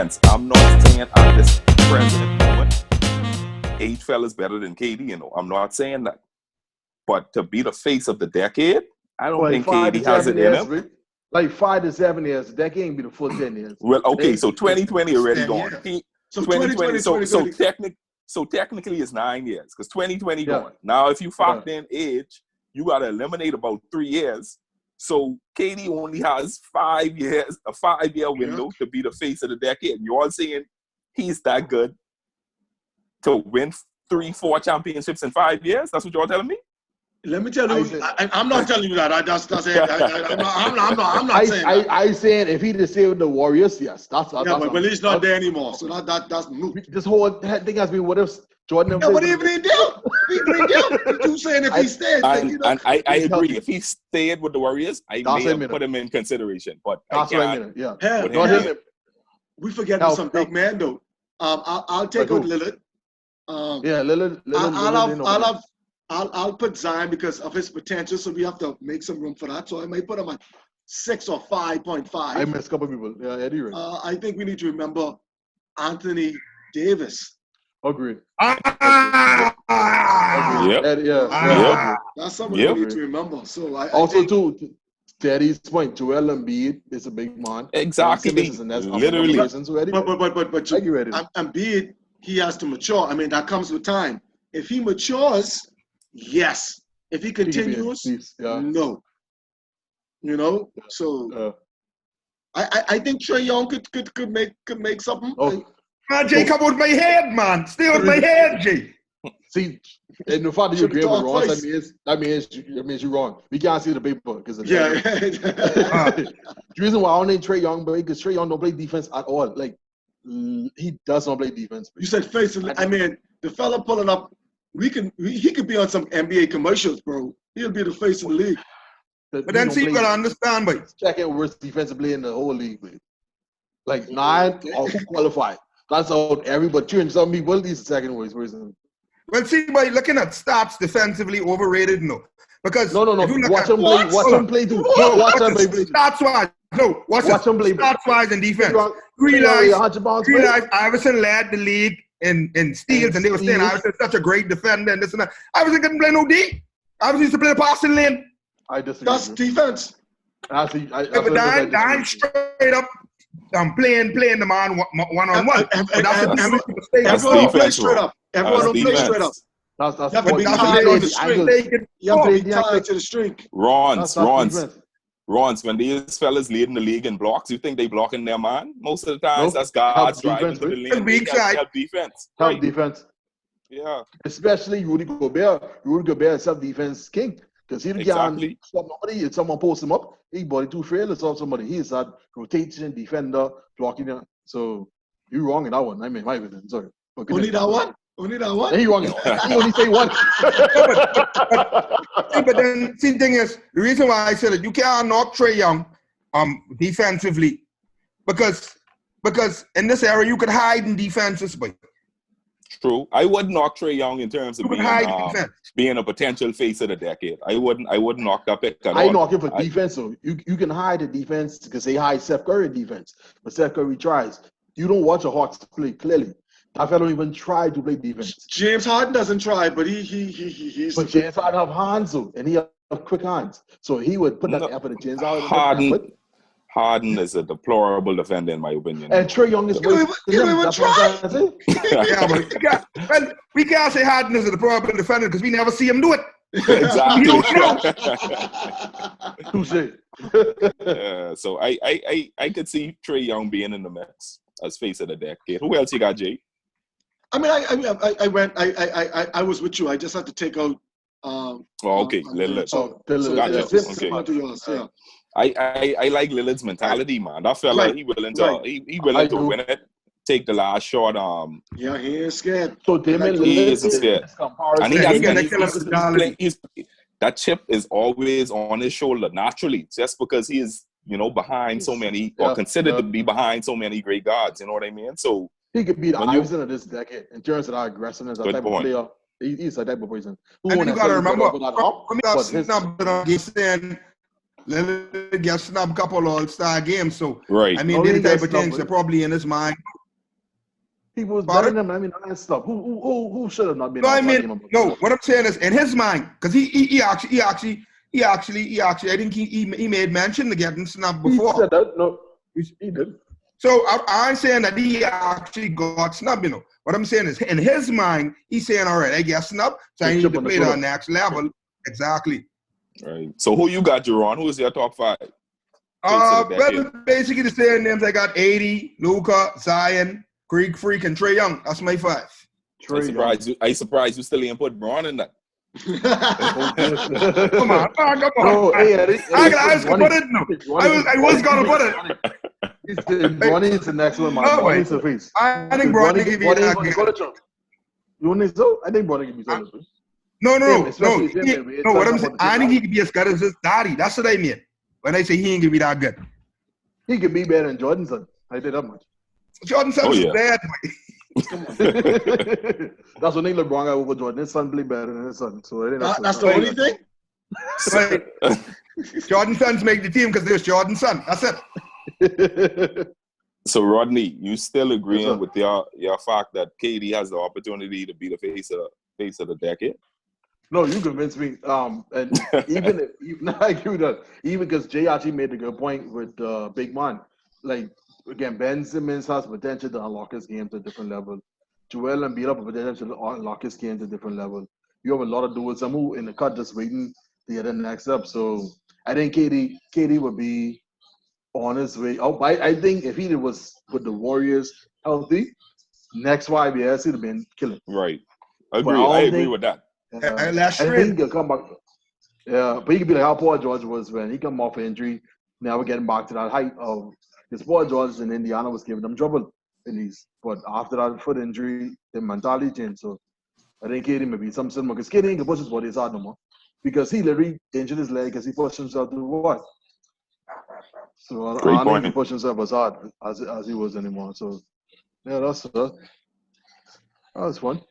defense. I'm not saying at this present moment, age fellas better than KD. I'm not saying that. But to be the face of the decade, I don't think KD has it in him. Like 5 to 7 years, the decade ain't be the full 10 years. Well, okay, so 2020 already gone. So 2020, so technically it's 9 years because 2020 gone. Now, if you factor in age, you got to eliminate about 3 years. So KD only has 5 years, a 5-year window to be the face of the decade. You all saying he's that good to win 3-4 championships in 5 years? That's what you're telling me? Let me tell you, I'm not telling you that. I'm not saying that. I saying if he just stay with the Warriors, yes. That's but he's not there anymore, so that's moot. This whole thing has been what if Jordan? Yeah, but even he did. You saying if he stayed? I agree. If he stayed with the Warriors, I may have put him in consideration. But that's what I mean. Yeah. We forgetting some big man though. I'll take out Lillard. Lillard. I'll put Zion because of his potential, so we have to make some room for that. So I might put him at 6 or 5.5. I missed a couple people. Yeah, Eddie. Right. I think we need to remember Anthony Davis. Agreed. Yep. That's something we need to remember. So I also think, to Teddy's point, Joel Embiid is a big man. Exactly. Literally. But Embiid, he has to mature. I mean, that comes with time. If he matures, yes. If he continues, no. So I think Trae Young could make something. Oh. Jay, come with my head, man. Stay with my head, Jay. See, and the fact that you agree with Ross, that means you're wrong. We can't see the paper because of the reason why I don't name Trae Young, because Trae Young don't play defense at all. Like he does not play defense. You said face. I mean, the fella pulling up. He could be on some NBA commercials, bro. He'll be the face of the league. But then see, you gotta understand, but second worst defensive player in the whole league, man. Like 9 or who qualified. That's out everybody. But some people, he's the second worst person. Well, see, by looking at stats defensively, overrated, no. Because no. Watch him play. Watch him play too. Watch him play. Stats wise, no. Watch him play. Stats wise in defense. Realize Iverson led the league in steals, and they were saying Iverson's such a great defender and this and that. Iverson couldn't play no D. Iverson used to play the passing lane. I disagree. That's defense. But Dine straight up playing the man one-on-one. That's everyone defense, play straight up. Everyone don't play straight up. That's you have to be tied on the string. You have to be tied to the string. Rons, when these fellas leading the league in blocks, you think they blocking their man? Most of the times, that's guards driving to the lane. Help defense. Help defense. Yeah. Especially Rudy Gobert. Rudy Gobert is self-defense king. Because he can't stop nobody. If someone posts him up, he body too frail to stop somebody. He is that rotation defender, blocking. So you're wrong in that one. I mean, my opinion. Sorry. Only that one? Only that one? He wrong. He only say one. But then, see, the thing is, the reason why I said it, you can't knock Trae Young defensively because in this era you could hide in defenses, but true. I wouldn't knock Trae Young in terms of being a potential face of the decade. I wouldn't knock that pick at all. I knock him for defense, so you can hide the defense because they hide Steph Curry defense, but Steph Curry tries. You don't watch a Hawks play clearly. That fellow don't even try to play defense. James Harden doesn't try, but he's. But James Harden have hands though, and he have quick hands, so he would put that effort in James Harden. Harden is a deplorable defender in my opinion. And Trae Young is we can't say Harden is a deplorable defender because we never see him do it. Exactly. So I could see Trae Young being in the mix as face of the decade. Who else you got, Jay? I mean, I was with you. I just had to take out. Lillard. Yeah. I like Lillard's mentality, man. That fella, he willing to win it, take the last shot. Yeah, he ain't scared. So he isn't scared, and that chip is always on his shoulder naturally, just because he is, behind so many or considered to be behind so many great guards. You know what I mean? So he could be the Iverson of this decade in terms of that aggressiveness, that type of player. He's a type of person. And you got to remember, Lillard get snubbed a couple All-Star games. So, right. I mean, they're the type of things that probably in his mind. He was better than him. I mean, I stuff. Who should have not been? No, I mean, no. What I'm saying is, in his mind, because he actually, I think he made mention to getting snubbed before. He said that. No, he did. So I ain't saying that he actually got snubbed, you know. What I'm saying is, in his mind, he's saying, all right, I get snubbed, so I need to play the next level. Exactly. Right. So who you got, Jerron? Who is your top 5? Well, basically the same names. I got 80, Luka, Zion, Greek Freak, and Trae Young. That's my 5. I surprised you still ain't put Braun in that. Come on. No, hey, I was gonna put it. No, I was gonna put it. Bronny is the next one, man. Bronny's the face. I think Bronny can be that good. You think so? I think Bronny can be so. No. What I'm saying, I think he can be as good as his daddy. That's what I mean. When I say he ain't gonna be that good, he could be better than Jordan's son. I did that much. Jordan's son is bad. That's what LeBron got over Jordan. His son played better than his son. So that's the only thing. Right. Jordan's sons make the team because there's Jordan's son. That's it. So Rodney, you still agreeing with your fact that KD has the opportunity to be the face of the decade? No, you convinced me. And even if I agree with that, even because Jay actually made a good point with Big Man. Like again, Ben Simmons has potential to unlock his game to a different level. Joel Embiid have potential to unlock his game to a different level. You have a lot of dudes who in the cut just waiting to get the next up. So I think KD would be on his way. Oh, I think if he was with the Warriors healthy, next 5 years he'd have been killing. Right. I agree with that. I think he'll come back. Yeah, but he could be like how Paul George was when he come off injury. Now we're getting back to that height of his Paul George in Indiana was giving them trouble at least. But after that foot injury, the mentality changed. So I think KD may be some similar because KD ain't can push his body as hard no more. Because he literally injured his leg because he pushed himself to what? So I don't think he pushed himself as hard as he was anymore. So yeah, that was fun.